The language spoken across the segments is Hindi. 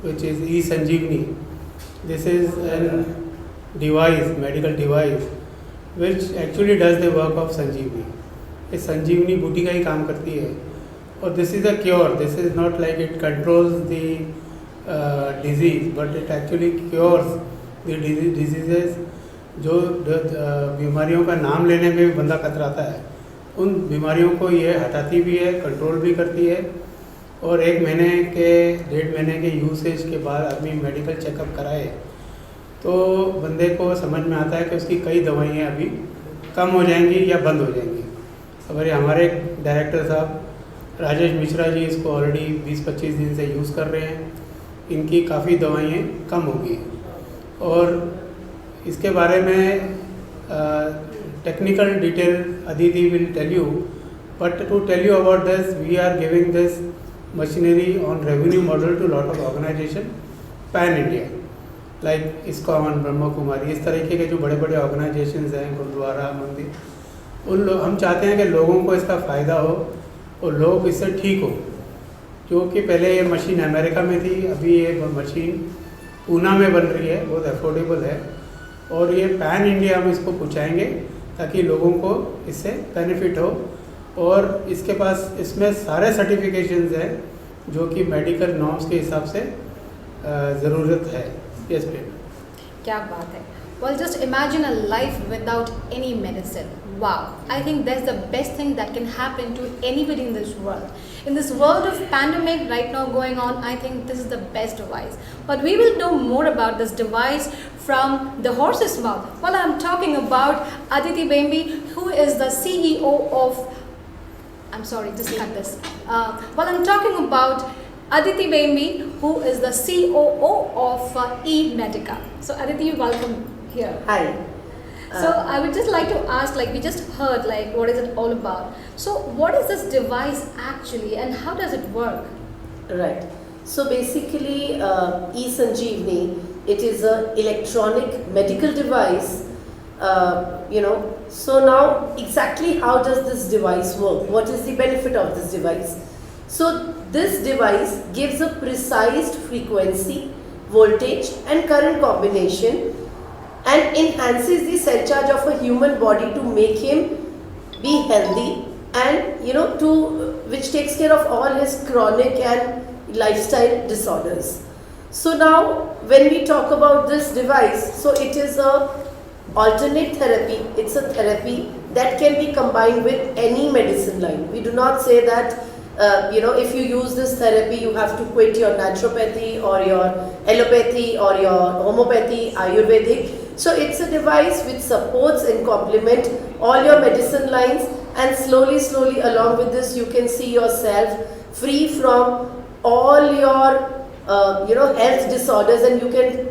which is e-Sanjeevani. This is a device, medical device, which actually does the work of Sanjeevani. ये संजीवनी बूटी का ही काम करती है और this is a cure. This is not like it controls the disease but it actually cures the diseases. जो बीमारियों का नाम लेने में भी बंदा कतराता है, उन बीमारियों को ये हटाती भी है, कंट्रोल भी करती है. और 1 महीने के यूसेज के बाद आदमी मेडिकल चेकअप कराए तो बंदे को समझ में आता है कि उसकी कई दवाइयाँ अभी कम हो जाएंगी या बंद हो जाएंगी. अगर ये हमारे डायरेक्टर साहब राजेश मिश्रा जी इसको ऑलरेडी 20-25 दिन से यूज़ कर रहे हैं. इनकी काफ़ी दवाइयाँ कम हो गई और इसके बारे में technical detail Aditi will tell you. But to tell you about this, we are giving this machinery on revenue model to lot of organisation pan India like ISKCON, Brahma Kumari, इस तरीके के जो बड़े बड़े ऑर्गेनाइजेशंस हैं, गुरुद्वारा, मंदिर, हम चाहते हैं कि लोगों को इसका फ़ायदा हो और लोग इससे ठीक हो. क्योंकि पहले ये मशीन अमेरिका में थी, अभी ये मशीन पूना में बन रही है, बहुत अफोर्डेबल है और ये पैन इंडिया हम इसको पहुँचाएँगे ताकि लोगों को इससे बेनिफिट हो. और इसके पास इसमें सारे सर्टिफिकेशंस हैं जो कि मेडिकल नॉर्म्स के हिसाब से ज़रूरत है. Yes ma'am. क्या बात है. Well, just imagine a life without any medicine. Wow, I think that's the best thing that can happen to anybody in this world. In this world of pandemic right now going on, I think this is the best device. But we will know more about this device from the horse's mouth. Well, I'm talking about Aditi Bembi, who is the CEO of... I'm sorry, just cut this. Well, I'm talking about Aditi Bembi, who is the COO of eMedica. So Aditi, welcome here. Hi. So I would just like to ask, like we just heard, like what is it all about? So what is this device actually and how does it work? Right. So basically, e-Sanjeevani, it is an electronic medical device. So now exactly how does this device work? What is the benefit of this device? So this device gives a precise frequency, voltage and current combination and enhances the cell charge of a human body to make him be healthy and which takes care of all his chronic and lifestyle disorders. So now when we talk about this device, so it is a alternate therapy. It's a therapy that can be combined with any medicine line. We do not say that if you use this therapy you have to quit your naturopathy or your allopathy or your homeopathy, Ayurvedic. So it's a device which supports and complement all your medicine lines, and slowly along with this you can see yourself free from all your health disorders, and you can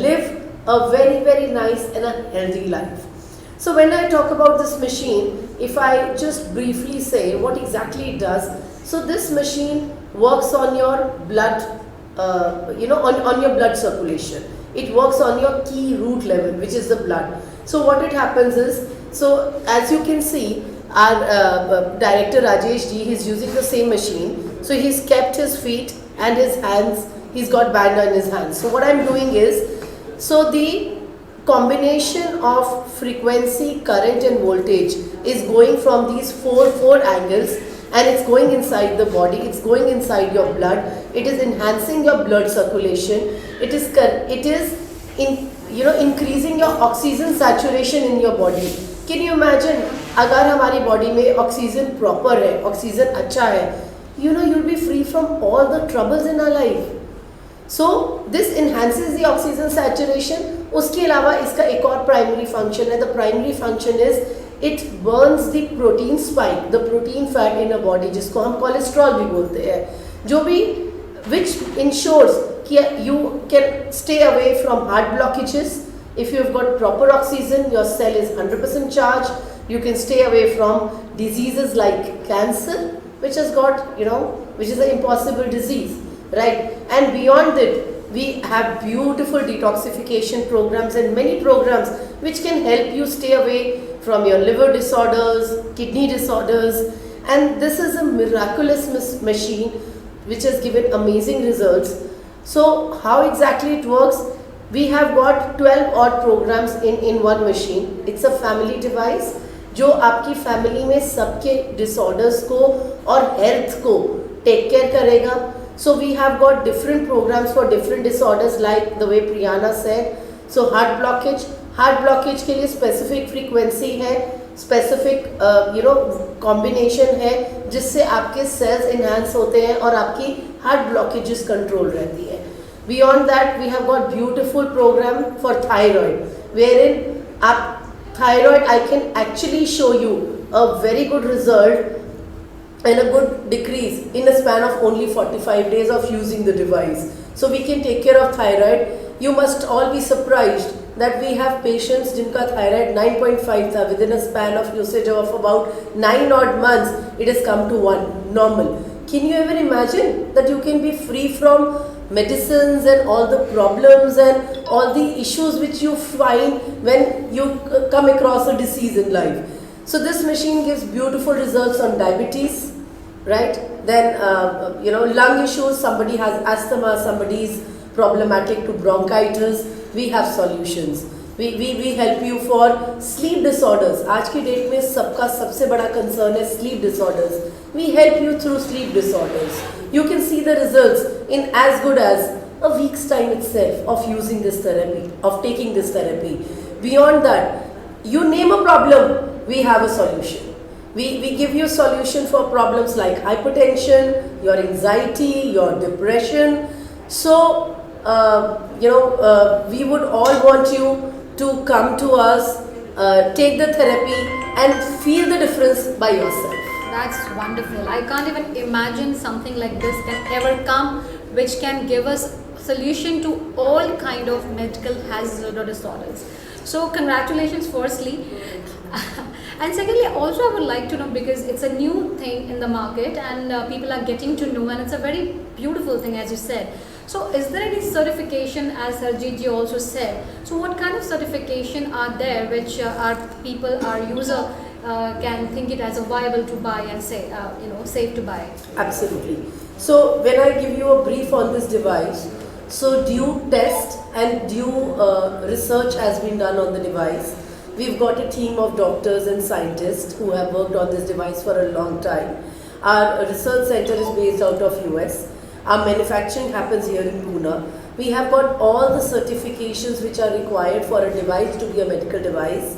live a very nice and a healthy life. So when I talk about this machine, if I just briefly say what exactly it does. So this machine works on your blood, on your blood circulation. It works on your key root level, which is the blood. So what it happens is, so as you can see, our director Rajesh ji, he's using the same machine. So he's kept his feet and his hands, he's got band in his hands. So what I'm doing is, so the combination of frequency, current and voltage is going from these four angles, and it's going inside the body, it's going inside your blood, it is enhancing your blood circulation, it is increasing your oxygen saturation in your body. Can you imagine, अगर हमारी body में oxygen proper है, oxygen अच्छा है, you'll be free from all the troubles in our life. So this enhances the oxygen saturation. उसके अलावा इसका एक और primary function है. The primary function is it burns the protein spike, the protein fat in a body, जिसको हम cholesterol भी बोलते हैं, जो भी which ensures कि you can stay away from heart blockages. If you've got proper oxygen, your cell is 100% charged. You can stay away from diseases like cancer, which has got which is an impossible disease, right? And beyond it, We have beautiful detoxification programs and many programs which can help you stay away from your liver disorders, kidney disorders, and this is a miraculous machine which has given amazing results. So how exactly it works? We have got 12 odd programs in one machine. It's a family device जो आपकी फैमिली में सबके डिसऑर्डर्स को और हेल्थ को टेक केयर करेगा. So we have got different programs for different disorders like the way Priyana said. So heart blockage के लिए specific frequency है, specific combination है जिससे आपके cells enhance होते हैं और आपकी heart blockages control रहती है. Beyond that we have got beautiful program for thyroid wherein आप thyroid I can actually show you a very good result and a good decrease in a span of only 45 days of using the device. So we can take care of thyroid. You must all be surprised that we have patients जिनका thyroid 9.5 था, within a span of usage of about 9 odd months it has come to 1 normal. Can you ever imagine that you can be free from medicines and all the problems and all the issues which you find when you come across a disease in life? So this machine gives beautiful results on diabetes, right? Then lung issues, somebody has asthma, somebody is problematic to bronchitis, we have solutions. We help you for sleep disorders. आज की डेट में सबका सबसे बड़ा concern है sleep disorders. We help you through sleep disorders. You can see the results in as good as a week's time itself of using this therapy, of taking this therapy. Beyond that, you name a problem, we have a solution. We give you solution for problems like hypertension, your anxiety, your depression. So, we would all want you to come to us, take the therapy and feel the difference by yourself. That's wonderful. I can't even imagine something like this can ever come which can give us solution to all kind of medical hazards or disorders. So congratulations firstly. And secondly, also I would like to know, because it's a new thing in the market and people are getting to know, and it's a very beautiful thing as you said. So is there any certification, as Harjeet ji also said? So what kind of certification are there which our people, our user can think it as a viable to buy and say, safe to buy? Absolutely. So when I give you a brief on this device, so due test and due research has been done on the device. We've got a team of doctors and scientists who have worked on this device for a long time. Our research center is based out of US. Our manufacturing happens here in Pune. We have got all the certifications which are required for a device to be a medical device.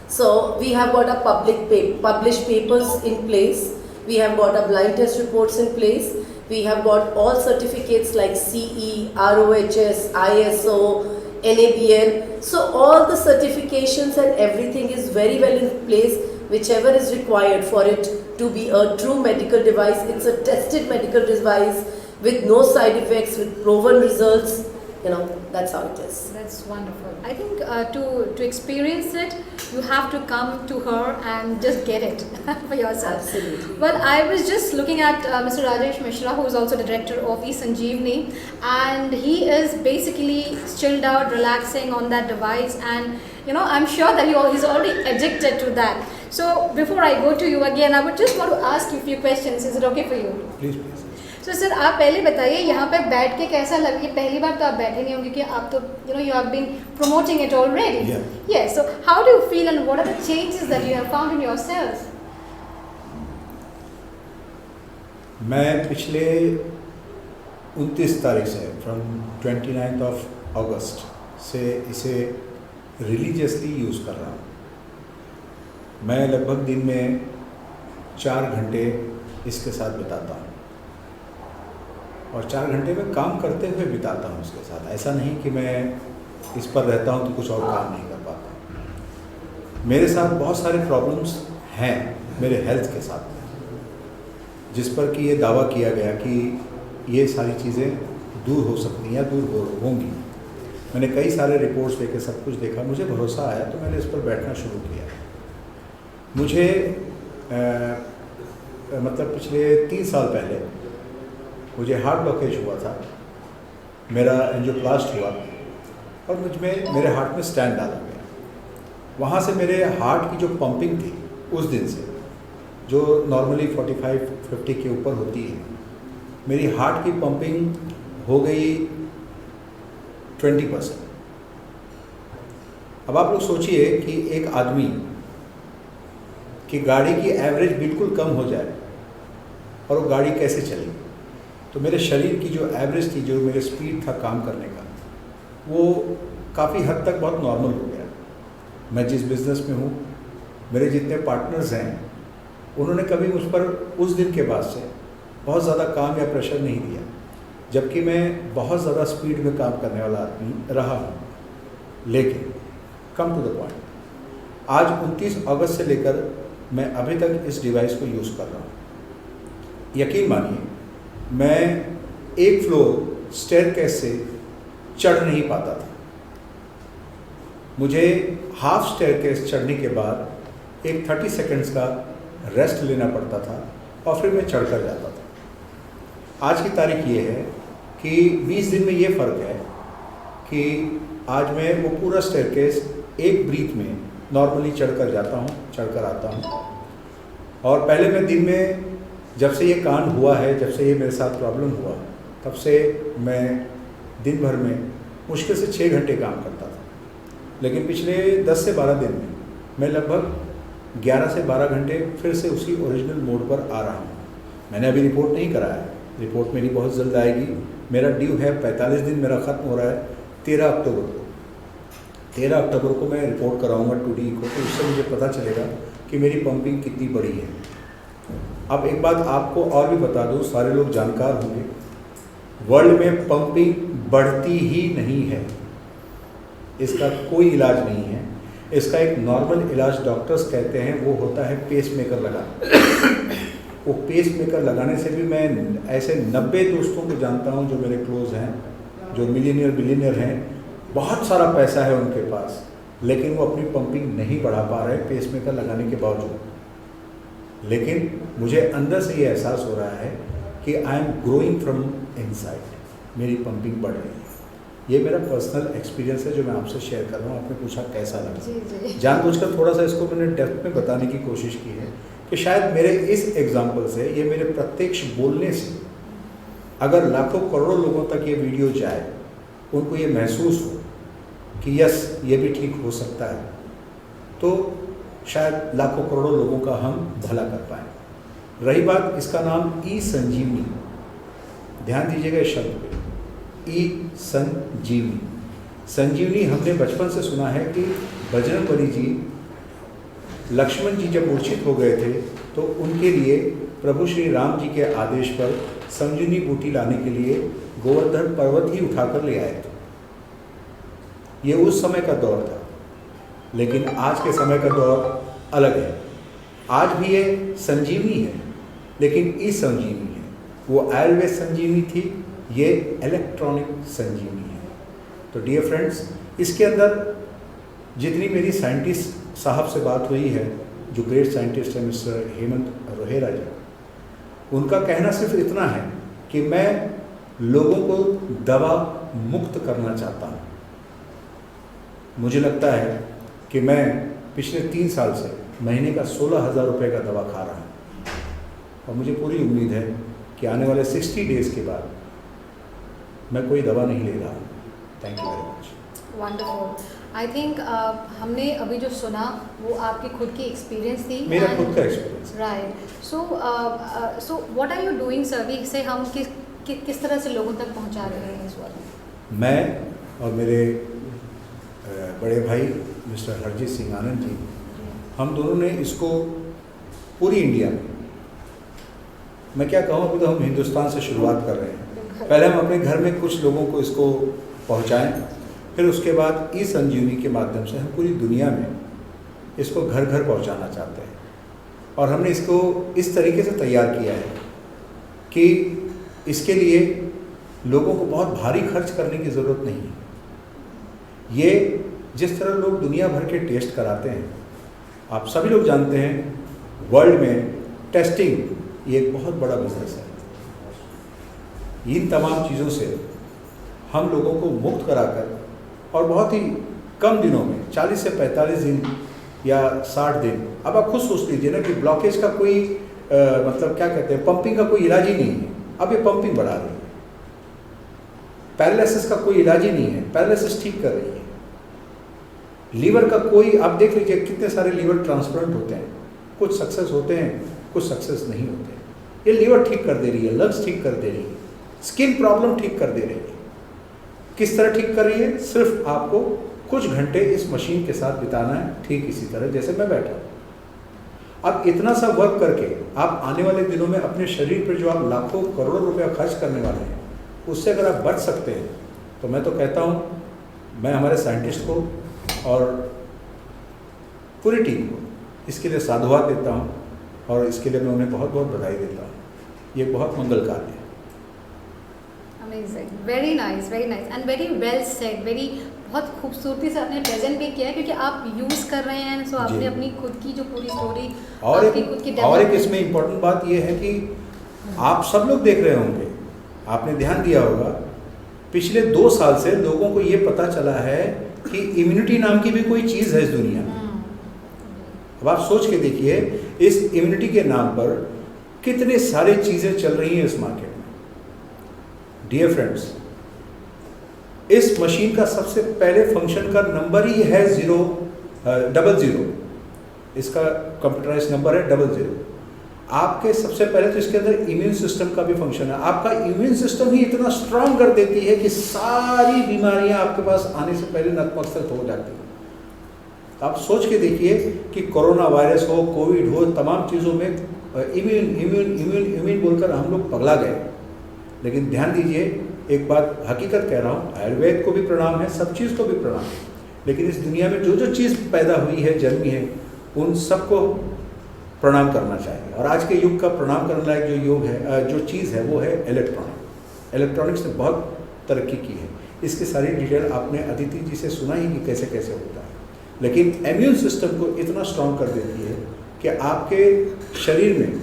So we have got a published papers in place. We have got a blind test reports in place. We have got all certificates like CE, ROHS, ISO, NABL. So all the certifications and everything is very well in place, whichever is required for it to be a true medical device. It's a tested medical device with no side effects, with proven results. That's how it is. That's wonderful. I think to experience it, you have to come to her and just get it for yourself. Absolutely. Well, I was just looking at Mr. Rajesh Mishra, who is also the director of eSanjeevani, and he is basically chilled out, relaxing on that device, and I'm sure that he's already addicted to that. So before I go to you again, I would just want to ask you a few questions. Is it okay for you? Please, please. So sir आप पहले बताइए यहाँ पे बैठ के कैसा लगे. ये पहली बार तो आप बैठे नहीं होंगे, क्योंकि आप तो you have been promoting it already. Yeah. Yes. So how do you feel and what are the changes that you have found in yourself? मैं पिछले 29 तारीख से फ्रॉम 29th ऑफ अगस्त से इसे रिलीजियसली यूज़ कर रहा हूँ. मैं लगभग दिन में 4 घंटे इसके साथ बिताता हूँ और 4 घंटे में काम करते हुए बिताता हूँ इसके साथ. ऐसा नहीं कि मैं इस पर रहता हूँ तो कुछ और काम नहीं कर पाता. मेरे साथ बहुत सारे प्रॉब्लम्स हैं मेरे हेल्थ के साथ, जिस पर कि ये दावा किया गया कि ये सारी चीज़ें दूर हो सकती हैं या दूर होंगी. मैंने कई सारे रिपोर्ट्स देखे, सब कुछ देखा, मुझे भरोसा आया तो मैंने इस पर बैठना शुरू किया. मुझे मतलब पिछले 3 साल पहले मुझे हार्ट ब्लॉकेज हुआ था मेरा एंजियोप्लास्ट हुआ और मुझ में मेरे हार्ट में स्टैंड डाला गया। वहाँ से मेरे हार्ट की जो पंपिंग थी उस दिन से, जो नॉर्मली 45-50 के ऊपर होती है, मेरी हार्ट की पंपिंग हो गई 20%। अब आप लोग सोचिए कि एक आदमी की गाड़ी की एवरेज बिल्कुल कम हो जाए और वो गाड़ी कैसे चलेगी। तो मेरे शरीर की जो एवरेज थी, जो मेरे स्पीड था काम करने का, वो काफ़ी हद तक बहुत नॉर्मल हो गया। मैं जिस बिज़नेस में हूँ, मेरे जितने पार्टनर्स हैं, उन्होंने कभी मुझ पर उस दिन के बाद से बहुत ज़्यादा काम या प्रेशर नहीं दिया, जबकि मैं बहुत ज़्यादा स्पीड में काम करने वाला आदमी रहा हूँ। लेकिन कम टू द पॉइंट, आज 29 अगस्त से लेकर मैं अभी तक इस डिवाइस को यूज़ कर रहा हूँ। यकीन मानिए, मैं एक फ्लोर स्टेयरकेस से चढ़ नहीं पाता था। मुझे हाफ स्टेयरकेस चढ़ने के बाद एक 30 सेकंड्स का रेस्ट लेना पड़ता था और फिर मैं चढ़कर जाता था। आज की तारीख ये है कि 20 दिन में ये फ़र्क है कि आज मैं वो पूरा स्टेयरकेस एक ब्रीथ में नॉर्मली चढ़कर जाता हूँ, चढ़कर आता हूँ। और पहले मैं दिन में, जब से ये कांड हुआ है, जब से ये मेरे साथ प्रॉब्लम हुआ, तब से मैं दिन भर में मुश्किल से 6 घंटे काम करता था। लेकिन पिछले 10 से 12 दिन में मैं लगभग 11 से 12 घंटे फिर से उसी ओरिजिनल मोड पर आ रहा हूँ। मैंने अभी रिपोर्ट नहीं कराया है, रिपोर्ट मेरी बहुत जल्द आएगी। मेरा ड्यू है, 45 दिन मेरा ख़त्म हो रहा है 13 अक्टूबर को। 13 अक्टूबर को मैं रिपोर्ट कराऊंगा 2D को, तो उससे मुझे पता चलेगा कि मेरी पंपिंग कितनी बड़ी है। अब एक बात आपको और भी बता दूँ, सारे लोग जानकार होंगे, वर्ल्ड में पंपिंग बढ़ती ही नहीं है। इसका कोई इलाज नहीं है। इसका एक नॉर्मल इलाज डॉक्टर्स कहते हैं, वो होता है पेसमेकर लगाना। वो पेसमेकर लगाने से भी मैं ऐसे 90 दोस्तों को जानता हूँ जो मेरे क्लोज हैं, जो मिलियनियर बिलियनियर हैं, बहुत सारा पैसा है उनके पास, लेकिन वो अपनी पंपिंग नहीं बढ़ा पा रहे पेसमेकर लगाने के बावजूद। लेकिन मुझे अंदर से ये एहसास हो रहा है कि I am growing from inside, मेरी पंपिंग बढ़ रही है। ये मेरा पर्सनल एक्सपीरियंस है जो मैं आपसे शेयर कर रहा हूँ। आपने पूछा कैसा लगा, जी। जानबूझकर थोड़ा सा इसको मैंने डेप्थ में बताने की कोशिश की है कि शायद मेरे इस एग्जाम्पल से, ये मेरे प्रत्यक्ष बोलने से, अगर लाखों करोड़ों लोगों तक ये वीडियो जाए, उनको ये महसूस हो कि यस, ये भी ठीक हो सकता है, तो शायद लाखों करोड़ों लोगों का हम भला कर पाएँ। रही बात इसका नाम ई संजीवनी, ध्यान दीजिएगा इस शब्द पे, ई संजीवनी। संजीवनी हमने बचपन से सुना है कि बजरंगबली जी, लक्ष्मण जी जब मूर्छित हो गए थे तो उनके लिए प्रभु श्री राम जी के आदेश पर संजीवनी बूटी लाने के लिए गोवर्धन पर्वत ही उठाकर ले आए थे। ये उस समय का दौर था, लेकिन आज के समय का दौर अलग है। आज भी ये संजीवनी है, लेकिन ई संजीवनी है। वो आयुर्वेद संजीवनी थी, ये इलेक्ट्रॉनिक संजीवनी है। तो डियर फ्रेंड्स, इसके अंदर जितनी मेरी साइंटिस्ट साहब से बात हुई है, जो ग्रेट साइंटिस्ट है मिस्टर हेमंत रोहेरा जी, उनका कहना सिर्फ इतना है कि मैं लोगों को दवा मुक्त करना चाहता हूँ। मुझे लगता है कि मैं पिछले 3 साल से महीने का 16,000 रुपये का दवा खा रहा हूँ और मुझे पूरी उम्मीद है कि आने वाले 60 डेज़ के बाद मैं कोई दवा नहीं ले रहा हूँ। Thank you very much. Wonderful. I think हमने अभी जो सुना वो आपकी खुद की एक्सपीरियंस थी। मेरा खुद का experience. Right. So what are you doing sir? इसे हम किस तरह से लोगों तक पहुंचा रहे हैं इस वक्त? मैं और मेरे बड़े भाई मिस्टर हरजीत सिंह आनंद जी, हम दोनों ने इसको पूरी इंडिया में, मैं क्या कहूँ, अभी तो हम हिंदुस्तान से शुरुआत कर रहे हैं। पहले हम अपने घर में कुछ लोगों को इसको पहुँचाएँ, फिर उसके बाद ई संजीवनी के माध्यम से हम पूरी दुनिया में इसको घर घर पहुँचाना चाहते हैं। और हमने इसको इस तरीके से तैयार किया है कि इसके लिए लोगों को बहुत भारी खर्च करने की ज़रूरत नहीं है। ये जिस तरह लोग दुनिया भर के टेस्ट कराते हैं, आप सभी लोग जानते हैं वर्ल्ड में टेस्टिंग ये एक बहुत बड़ा बिजनेस है। इन तमाम चीज़ों से हम लोगों को मुक्त कराकर और बहुत ही कम दिनों में 40 से 45 दिन या 60 दिन, अब आप खुद सोच लीजिए ना कि ब्लॉकेज का कोई मतलब क्या कहते हैं, पंपिंग का कोई इलाज ही नहीं है, अब ये पंपिंग बढ़ा रही है। पैरालिसिस का कोई इलाज ही नहीं है, पैरालिसिस ठीक कर रही है। लीवर का कोई, आप देख लीजिए कितने सारे लीवर ट्रांसप्लांट होते हैं, कुछ सक्सेस होते हैं, कुछ सक्सेस नहीं होते हैं। ये लीवर ठीक कर दे रही है, लंग्स ठीक कर दे रही है, स्किन प्रॉब्लम ठीक कर दे रही है। किस तरह ठीक कर रही है? सिर्फ आपको कुछ घंटे इस मशीन के साथ बिताना है, ठीक इसी तरह जैसे मैं बैठा हूँ। अब इतना सा वर्क करके आप आने वाले दिनों में अपने शरीर पर जो आप लाखों करोड़ों रुपया खर्च करने वाले हैं, उससे अगर आप बच सकते हैं तो मैं तो कहता हूँ, मैं हमारे साइंटिस्ट को और पूरी टीम को इसके लिए साधुवाद देता हूँ और इसके लिए मैं उन्हें बहुत बहुत बधाई देता हूँ। ये बहुत मंगल कार्य है। Amazing, very nice and very well said, very बहुत खूबसूरती से आपने प्रेजेंट भी किया है, क्योंकि आप यूज़ कर रहे हैं, सो आपने अपनी खुद की जो पूरी स्टोरी आपकी खुद की और एक इसमें इम्पोर्टेंट बात ये है कि आप सब लोग देख रहे होंगे, आपने ध्यान दिया होगा, पिछले 2 साल से लोगों को ये पता चला है कि इम्यूनिटी नाम की भी कोई चीज़ है इस दुनिया में। अब आप सोच के देखिए, इस इम्यूनिटी के नाम पर कितने सारे चीज़ें चल रही हैं इस मार्केट में। डियर फ्रेंड्स, इस मशीन का सबसे पहले फंक्शन का नंबर ही है 00, इसका कंप्यूटराइज नंबर है 00। आपके सबसे पहले तो इसके अंदर इम्यून सिस्टम का भी फंक्शन है। आपका इम्यून सिस्टम ही इतना स्ट्रांग कर देती है कि सारी बीमारियां आपके पास आने से पहले नतमस्तक हो जाती हैं। आप सोच के देखिए कि कोरोना वायरस हो, कोविड हो, तमाम चीज़ों में इम्यून बोलकर हम लोग पगला गए। लेकिन ध्यान दीजिए, एक बात हकीकत कह रहा हूँ, आयुर्वेद को भी प्रणाम है, सब चीज़ को भी प्रणाम है, लेकिन इस दुनिया में जो जो चीज़ पैदा हुई है, जन्मी है, उन सबको प्रणाम करना चाहिए। और आज के युग का प्रणाम करने लायक जो युग है, जो चीज़ है, वो है इलेक्ट्रॉनिक्स ने बहुत तरक्की की है। इसकी सारी डिटेल आपने अदिति जी से सुना ही कि कैसे कैसे होता है। लेकिन इम्यून सिस्टम को इतना स्ट्रॉन्ग कर देती है कि आपके शरीर में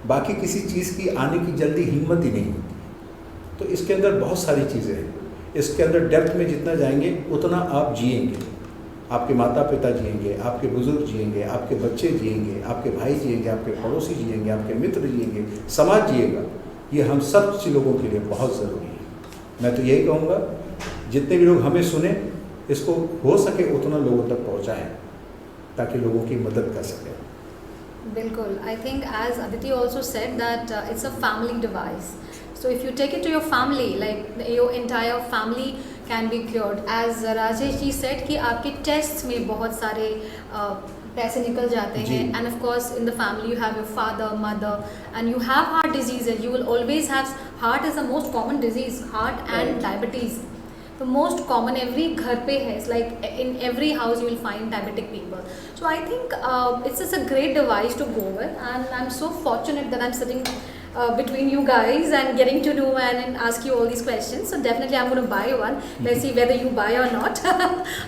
बाकी किसी चीज़ की आने की जल्दी हिम्मत ही नहीं होती। तो इसके अंदर बहुत सारी चीज़ें हैं। इसके अंदर डेप्थ में जितना जाएंगे उतना आप जिएंगे, आपके माता पिता जिएंगे, आपके बुजुर्ग जिएंगे, आपके बच्चे जिएंगे, आपके भाई जिएंगे, आपके पड़ोसी जिएंगे, आपके मित्र जिएंगे, समाज जिएगा। ये हम सब लोगों के लिए बहुत ज़रूरी है। मैं तो यही कहूँगा, जितने भी लोग हमें सुने, इसको हो सके उतना लोगों तक पहुँचाएँ ताकि लोगों की मदद कर सकें। बिल्कुल, I think as Aditi also said that it's a family device. So if you take it to your family, like your entire family can be cured. As Rajesh ji said कि आपके टेस्ट में बहुत सारे पैसे निकल जाते हैं, and of course in the family you have your father, mother, and you have heart diseases. You will always have, heart is the most common disease, heart and diabetes. The most common, every घर पे है. It's like in every house you will find diabetic people. So I think it's just a great device to go with, and I'm so fortunate that I'm sitting between you guys and getting to know and ask you all these questions. So definitely I'm going to buy one. Let's see whether you buy or not.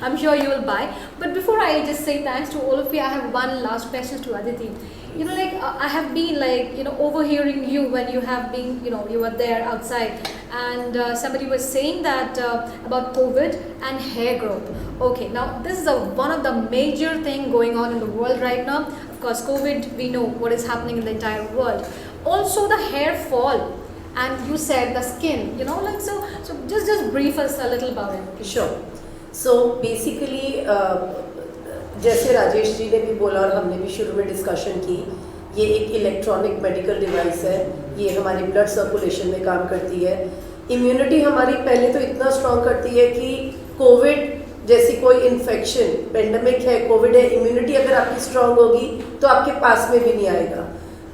I'm sure you will buy. But before I just say thanks to all of you, I have one last question to Aditi. You know, like I have been like, you know, overhearing you when you have been, you know, you were there outside, and somebody was saying that about COVID and hair growth. Okay, now this is one of the major thing going on in the world right now. Of course, COVID, we know what is happening in the entire world. Also the hair fall, and you said the skin, you know, like so just brief us a little about it, please. Sure. So basically जैसे राजेश जी ने भी बोला और हमने भी शुरू में डिस्कशन की, ये एक इलेक्ट्रॉनिक मेडिकल डिवाइस है। ये हमारी ब्लड सर्कुलेशन में काम करती है। इम्यूनिटी हमारी पहले तो इतना स्ट्रॉन्ग करती है कि कोविड जैसी कोई इन्फेक्शन, पेंडेमिक है, कोविड है, इम्यूनिटी अगर आपकी स्ट्रॉन्ग होगी तो आपके पास में भी नहीं आएगा।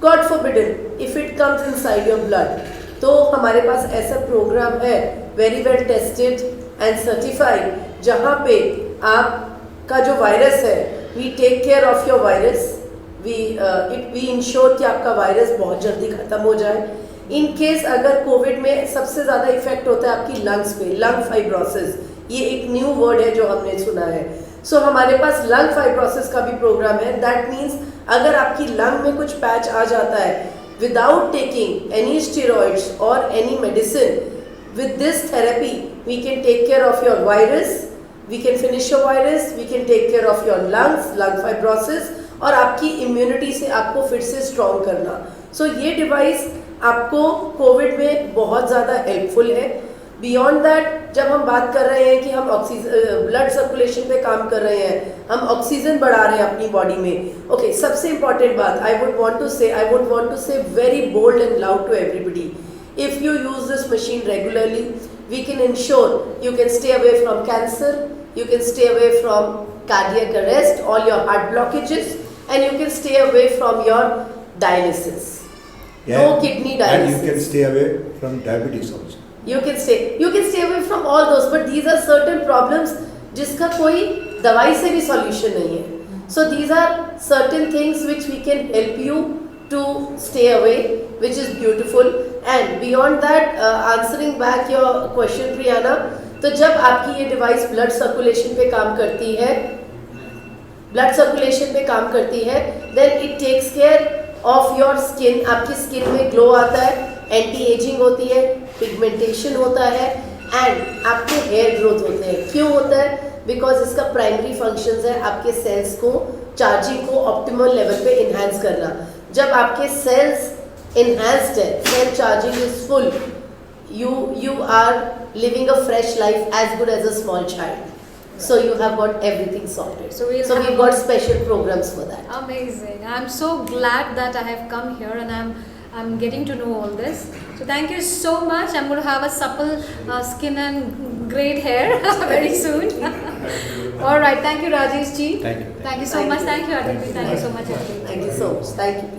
God forbidden if it comes inside your blood. तो हमारे पास ऐसा प्रोग्राम है, very well tested and certified, जहाँ पे आपका जो वायरस है, we take care of your virus, we ensure कि आपका वायरस बहुत जल्दी ख़त्म हो जाए। इन केस अगर कोविड में सबसे ज़्यादा इफेक्ट होता है आपकी लंग्स पे, लंग फाइब्रोसिस, ये एक न्यू वर्ड है जो हमने सुना है। सो हमारे पास लंग फाइब्रोसिस का भी प्रोग्राम है। दैट मीन्स अगर आपकी लंग में कुछ पैच आ जाता है, विदाउट टेकिंग एनी स्टेरॉइड्स और any medicine, with this therapy we can take care of your virus, we can finish your virus, we can take care of your lungs, lung fibrosis, और आपकी इम्यूनिटी से आपको फिर से स्ट्रॉन्ग करना. सो ये डिवाइस आपको कोविड में बहुत ज़्यादा हेल्पफुल है. बियॉन्ड दैट, जब हम बात कर रहे हैं कि हम ऑक्सीजन ब्लड सर्कुलेशन पे काम कर रहे हैं, हम ऑक्सीजन बढ़ा रहे हैं अपनी बॉडी में. ओके, सबसे इंपॉर्टेंट बात I would want to say very bold and loud to everybody, if you use this machine regularly, we can ensure you can stay away from cancer, you can stay away from cardiac arrest, all your heart blockages, and you can stay away from your dialysis. No kidney dialysis. And you can stay away from diabetes also. You can stay away from all those, but these are certain problems जिसका कोई दवाई से भी solution नहीं है. So these are certain things which we can help you to stay away, which is beautiful. And beyond that, answering back your question, Priyana, तो जब आपकी ये डिवाइस ब्लड सर्कुलेशन पे काम करती है, then it takes care of your skin. आपकी स्किन में ग्लो आता है, एंटी एजिंग होती है, पिगमेंटेशन होता है, एंड आपके हेयर ग्रोथ होते हैं. क्यों होता है? बिकॉज इसका प्राइमरी फंक्शंस है आपके सेल्स को, चार्जिंग को ऑप्टिमल लेवल पे इन्हांस करना. जब आपके सेल्स इन्हांस्ड है, cell charging is full, you are living a fresh life as good as a small child. So you have got everything sorted. So we've got special programs for that. Amazing. I'm so glad that I have come here and I'm getting to know all this. So thank you so much. I'm going to have a supple skin and great hair very soon. All right. Thank you, Rajesh ji. Thank you. Thank you so much. Thank you, Aditi. Thank you so much, Aditi. Thank you so much. Thank you.